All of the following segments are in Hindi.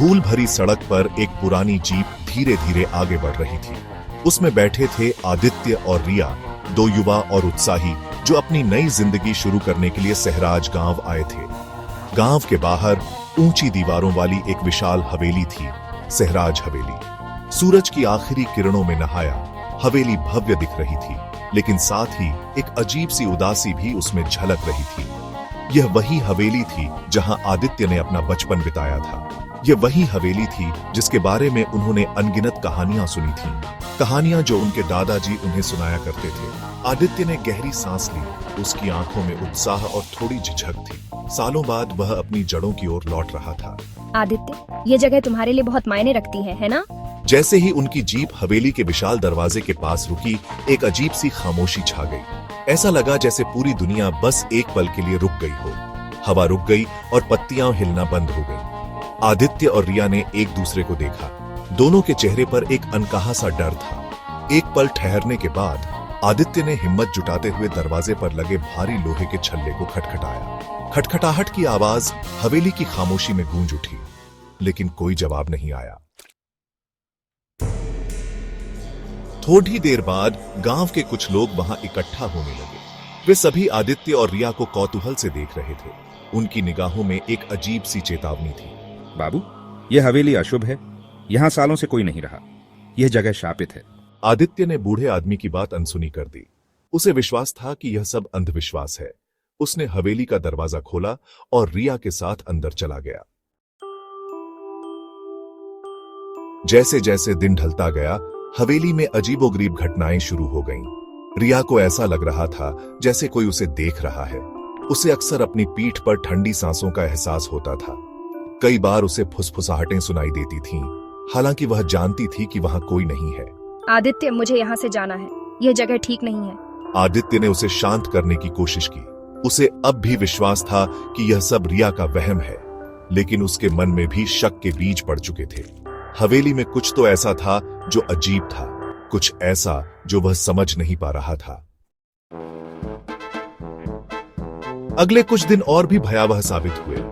धूल भरी सड़क पर एक पुरानी जीप धीरे धीरे आगे बढ़ रही थी। उसमें बैठे थे आदित्य और रिया, दो युवा और उत्साही जो अपनी नई जिंदगी शुरू करने के लिए सहराज गांव आए थे। गांव के बाहर ऊंची दीवारों वाली एक विशाल हवेली थी, सहराज हवेली। सूरज की आखिरी किरणों में नहाया हवेली भव्य दिख रही थी, लेकिन साथ ही एक अजीब सी उदासी भी उसमें झलक रही थी। यह वही हवेली थी जहां आदित्य ने अपना बचपन बिताया था। यह वही हवेली थी जिसके बारे में उन्होंने अनगिनत कहानियां सुनी थीं, कहानियां जो उनके दादाजी उन्हें सुनाया करते थे। आदित्य ने गहरी सांस ली। उसकी आंखों में उत्साह और थोड़ी झिझक थी। सालों बाद वह अपनी जड़ों की ओर लौट रहा था। आदित्य, ये जगह तुम्हारे लिए बहुत मायने रखती है ना? जैसे ही उनकी जीप हवेली के विशाल दरवाजे के पास रुकी, एक अजीब सी खामोशी छा गई। ऐसा लगा जैसे पूरी दुनिया बस एक पल के लिए रुक गई हो। हवा रुक गई और पत्तियां हिलना बंद हो गई। आदित्य और रिया ने एक दूसरे को देखा। दोनों के चेहरे पर एक अनकहा सा डर था। एक पल ठहरने के बाद आदित्य ने हिम्मत जुटाते हुए दरवाजे पर लगे भारी लोहे के छल्ले को खटखटाया। खटखटाहट की आवाज हवेली की खामोशी में गूंज उठी, लेकिन कोई जवाब नहीं आया। थोड़ी देर बाद गांव के कुछ लोग वहां इकट्ठा होने लगे। वे सभी आदित्य और रिया को कौतूहल से देख रहे थे। उनकी निगाहों में एक अजीब सी चेतावनी थी। बाबू, यह हवेली अशुभ है। यहां सालों से कोई नहीं रहा। यह जगह शापित है। आदित्य ने बूढ़े आदमी की बात अनसुनी कर दी। उसे विश्वास था कि यह सब अंधविश्वास है। उसने हवेली का दरवाजा खोला और रिया के साथ अंदर चला गया। जैसे जैसे दिन ढलता गया, हवेली में अजीबोगरीब घटनाएं शुरू हो गईं। रिया को ऐसा लग रहा था जैसे कोई उसे देख रहा है। उसे अक्सर अपनी पीठ पर ठंडी सांसों का एहसास होता था। कई बार उसे फुसफुसाहटें सुनाई देती थीं, हालांकि वह जानती थी कि वहां कोई नहीं है। आदित्य, मुझे यहाँ से जाना है। यह जगह ठीक नहीं है। आदित्य ने उसे शांत करने की कोशिश की। उसे अब भी विश्वास था कि यह सब रिया का वहम है, लेकिन उसके मन में भी शक के बीज पड़ चुके थे। हवेली में कुछ तो ऐसा था जो अजीब था, कुछ ऐसा जो वह समझ नहीं पा रहा था। अगले कुछ दिन और भी भयावह साबित हुए।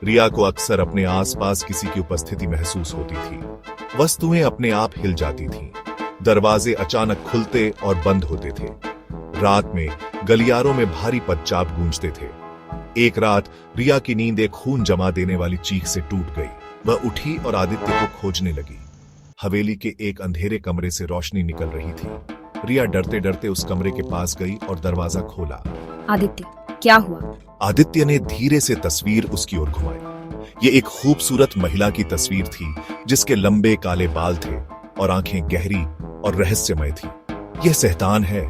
रिया को अक्सर अपने आसपास किसी की उपस्थिति महसूस होती थी। वस्तुएं अपने आप हिल जाती थीं। दरवाजे अचानक खुलते और बंद होते थे। रात में गलियारों में भारी पदचाप गूंजते थे। एक रात रिया की नींद एक खून जमा देने वाली चीख से टूट गई। वह उठी और आदित्य को खोजने लगी। हवेली के एक अंधेरे कमरे से रोशनी निकल रही थी। रिया डरते डरते उस कमरे के पास गई और दरवाजा खोला। आदित्य, क्या हुआ? आदित्य ने धीरे से तस्वीर उसकी ओर घुमाई। ये एक खूबसूरत महिला की तस्वीर थी, जिसके लंबे काले बाल थे और आंखें गहरी और रहस्यमय थी। यह सहतान है,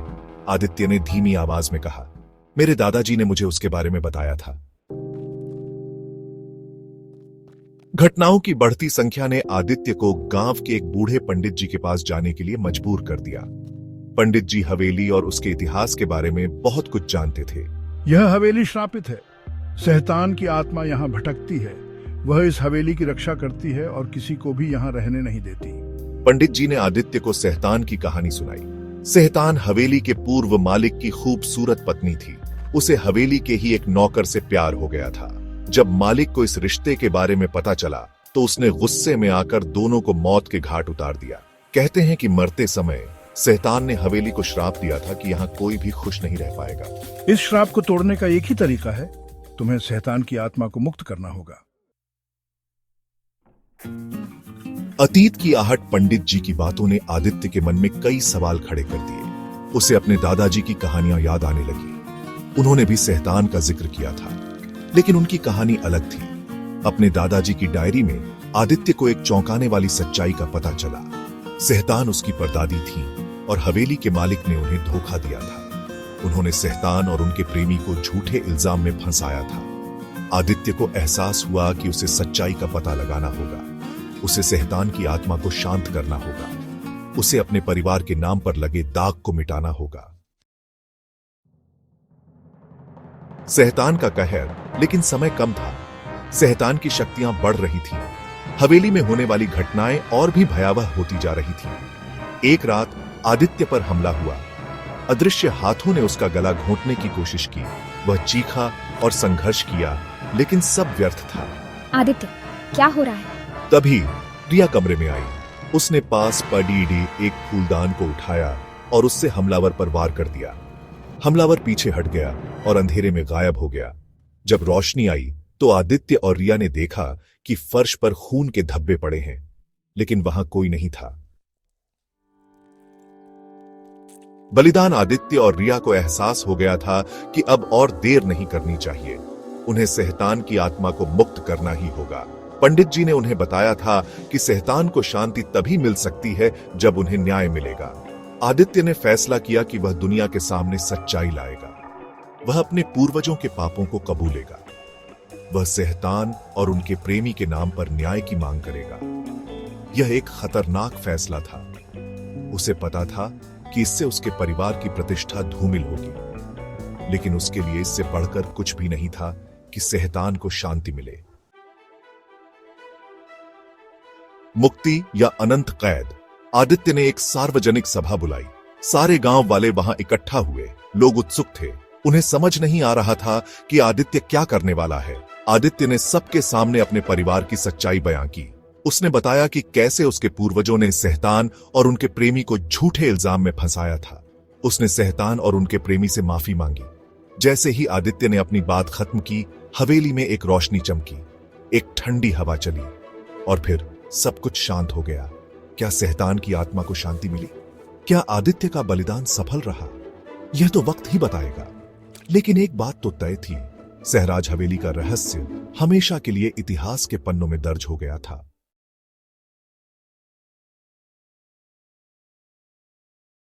आदित्य ने धीमी आवाज में कहा। मेरे दादाजी ने मुझे उसके बारे में बताया था। घटनाओं की बढ़ती संख्या ने आदित्य को गांव के एक बूढ़े पंडित जी के पास जाने के लिए मजबूर कर दिया। पंडित जी हवेली और उसके इतिहास के बारे में बहुत कुछ जानते थे। यह हवेली श्रापित है। सहतान की आत्मा यहाँ भटकती है। वह इस हवेली की रक्षा करती है और किसी को भी यहाँ रहने नहीं देती। पंडित जी ने आदित्य को सहतान की कहानी सुनाई। सहतान हवेली के पूर्व मालिक की खूबसूरत पत्नी थी। उसे हवेली के ही एक नौकर से प्यार हो गया था। जब मालिक को इस रिश्ते के बारे में पता चला तो उसने गुस्से में आकर दोनों को मौत के घाट उतार दिया। कहते हैं कि मरते समय सहतान ने हवेली को श्राप दिया था कि यहाँ कोई भी खुश नहीं रह पाएगा। इस श्राप को तोड़ने का एक ही तरीका है, तुम्हें सहतान की आत्मा को मुक्त करना होगा। अतीत की आहट पंडित जी की बातों ने आदित्य के मन में कई सवाल खड़े कर दिए। उसे अपने दादाजी की कहानियां याद आने लगी। उन्होंने भी सहतान का जिक्र किया था, लेकिन उनकी कहानी अलग थी। अपने दादाजी की डायरी में आदित्य को एक चौंकाने वाली सच्चाई का पता चला। सहतान उसकी परदादी थी और हवेली के मालिक ने उन्हें धोखा दिया था। उन्होंने सहतान और उनके प्रेमी को झूठे इल्जाम में फंसाया था। आदित्य को एहसास हुआ कि उसे सच्चाई का पता लगाना होगा। उसे सहतान की आत्मा को शांत करना होगा। उसे अपने परिवार के नाम पर लगे दाग को मिटाना होगा। सहतान का कहर, लेकिन समय कम था। सहतान की शक्तियां बढ़ रही थीं। हवेली में होने वाली घटनाएं और भी भयावह होती जा रही थीं। एक रात आदित्य पर हमला हुआ। अदृश्य हाथों ने उसका गला घोंटने की कोशिश की। वह चीखा और संघर्ष किया, लेकिन सब व्यर्थ था। आदित्य, क्या हो रहा है? तभी रिया कमरे में आई। उसने पास पड़ी एक फूलदान को उठाया और उससे हमलावर पर वार कर दिया। हमलावर पीछे हट गया और अंधेरे में गायब हो गया। जब रोशनी आई तो आदित्य और रिया ने देखा कि फर्श पर खून के धब्बे पड़े हैं, लेकिन वहां कोई नहीं था। बलिदान आदित्य और रिया को एहसास हो गया था कि अब और देर नहीं करनी चाहिए। उन्हें सहतान की आत्मा को मुक्त करना ही होगा। पंडित जी ने उन्हें बताया था कि सहतान को शांति तभी मिल सकती है जब उन्हें न्याय मिलेगा। आदित्य ने फैसला किया कि वह दुनिया के सामने सच्चाई लाएगा। वह अपने पूर्वजों के पापों को कबूलेगा। वह सहतान और उनके प्रेमी के नाम पर न्याय की मांग करेगा। यह एक खतरनाक फैसला था। उसे पता था कि इससे उसके परिवार की प्रतिष्ठा धूमिल होगी, लेकिन उसके लिए इससे बढ़कर कुछ भी नहीं था कि सहतान को शांति मिले। मुक्ति या अनंत कैद। आदित्य ने एक सार्वजनिक सभा बुलाई। सारे गांव वाले वहां इकट्ठा हुए। लोग उत्सुक थे। उन्हें समझ नहीं आ रहा था कि आदित्य क्या करने वाला है। आदित्य ने सबके सामने अपने परिवार की सच्चाई बयां की। उसने बताया कि कैसे उसके पूर्वजों ने सहतान और उनके प्रेमी को झूठे इल्जाम में फंसाया था। उसने सहतान और उनके प्रेमी से माफी मांगी। जैसे ही आदित्य ने अपनी बात खत्म की, हवेली में एक रोशनी चमकी, एक ठंडी हवा चली और फिर सब कुछ शांत हो गया। क्या सहतान की आत्मा को शांति मिली? क्या आदित्य का बलिदान सफल रहा? यह तो वक्त ही बताएगा। लेकिन एक बात तो तय थी, सहराज हवेली का रहस्य हमेशा के लिए इतिहास के पन्नों में दर्ज हो गया था।